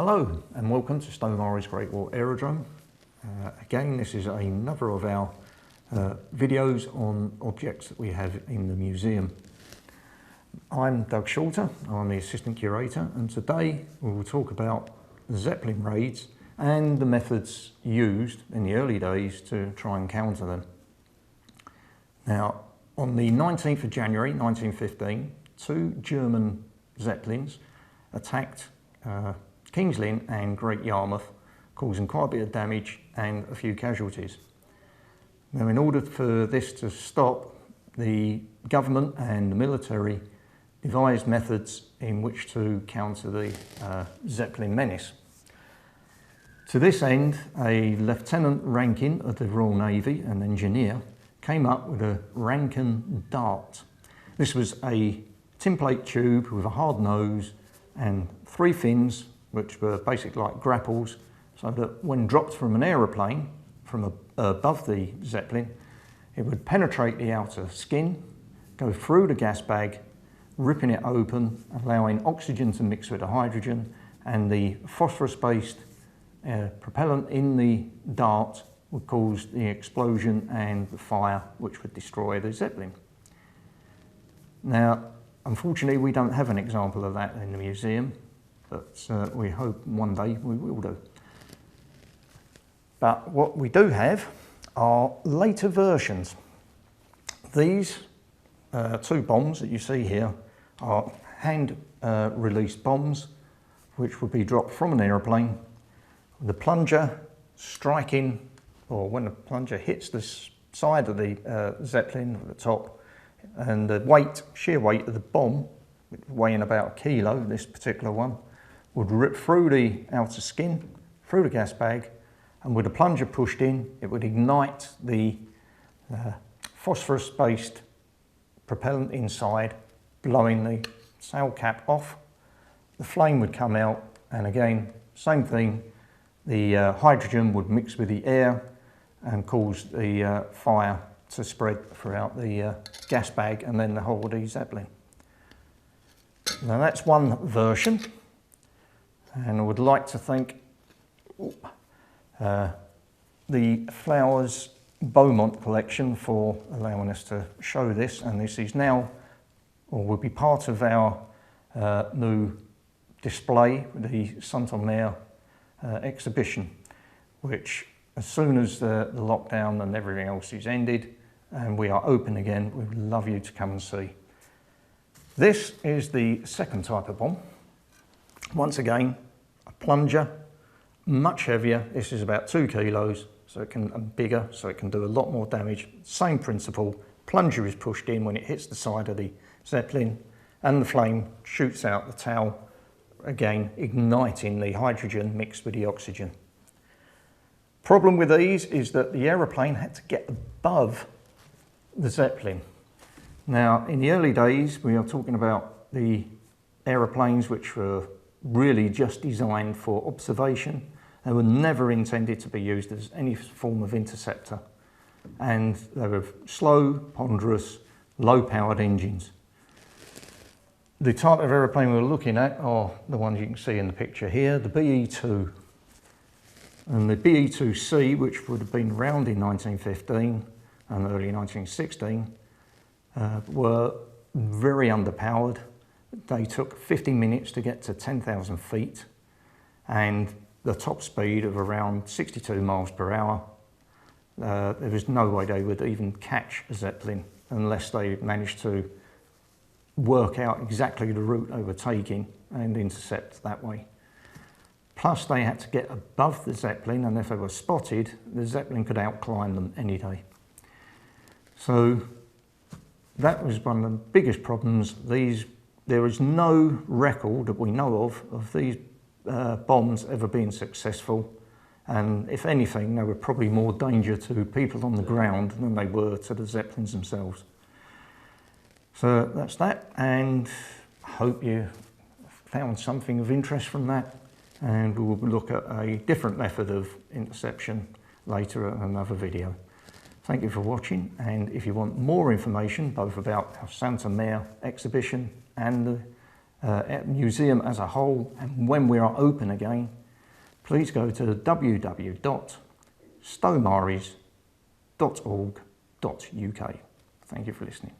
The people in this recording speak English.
Hello and welcome to Stow's Great War Aerodrome. Again, this is another of our videos on objects that we have in the museum. I'm Doug Shorter, I'm the Assistant Curator, and today we will talk about the Zeppelin Raids and the methods used in the early days to try and counter them. Now, on the 19th of January 1915, two German Zeppelins attacked King's Lynn and Great Yarmouth, causing quite a bit of damage and a few casualties. Now, in order for this to stop, the government and the military devised methods in which to counter the Zeppelin menace. To this end, a Lieutenant Rankine of the Royal Navy, an engineer, came up with a Rankine Dart. This was a tin plate tube with a hard nose and three fins, which were basically like grapples, so that when dropped from an aeroplane from above the Zeppelin, it would penetrate the outer skin, go through the gas bag, ripping it open, allowing oxygen to mix with the hydrogen, and the phosphorus-based propellant in the dart would cause the explosion and the fire, which would destroy the Zeppelin. Now, unfortunately, we don't have an example of that in the museum, but we hope one day we will do. But what we do have are later versions. These two bombs that you see here are hand-released bombs, which would be dropped from an aeroplane. The plunger striking, or when the plunger hits the side of the Zeppelin at the top, and the weight, sheer weight of the bomb, weighing about 1 kilo, this particular one, would rip through the outer skin, through the gas bag, and with the plunger pushed in, it would ignite the phosphorus-based propellant inside, blowing the sail cap off. The flame would come out, and again, same thing, the hydrogen would mix with the air and cause the fire to spread throughout the gas bag and then the whole of the Zeppelin. Now that's one version, and I would like to thank the Flowers Beaumont collection for allowing us to show this, and this is now, or will be part of our new display, the Saint-Omer exhibition, which as soon as the lockdown and everything else is ended and we are open again, we would love you to come and see. This is the second type of bomb. Once again, a plunger, much heavier. This is about 2 kilos, so it can, and bigger, so it can do a lot more damage. Same principle, plunger is pushed in when it hits the side of the Zeppelin, and the flame shoots out the tail, again igniting the hydrogen mixed with the oxygen. Problem with these is that the aeroplane had to get above the Zeppelin. Now, in the early days, we are talking about the aeroplanes which were really just designed for observation. They were never intended to be used as any form of interceptor. And they were slow, ponderous, low-powered engines. The type of aeroplane we're looking at are the ones you can see in the picture here, the BE-2. And the BE-2C, which would have been around in 1915 and early 1916, were very underpowered. They took 50 minutes to get to 10,000 feet and the top speed of around 62 miles per hour. There was no way they would even catch a Zeppelin unless they managed to work out exactly the route they were taking and intercept that way. Plus they had to get above the Zeppelin, and if they were spotted, the Zeppelin could outclimb them any day. So that was one of the biggest problems. There is no record that we know of these bombs ever being successful, and if anything, they were probably more danger to people on the ground than they were to the Zeppelins themselves. So that's that, and I hope you found something of interest from that, and we will look at a different method of interception later in another video. Thank you for watching, and if you want more information both about our Saint-Omer exhibition and the museum as a whole, and when we are open again, please go to www.stowmaries.org.uk. Thank you for listening.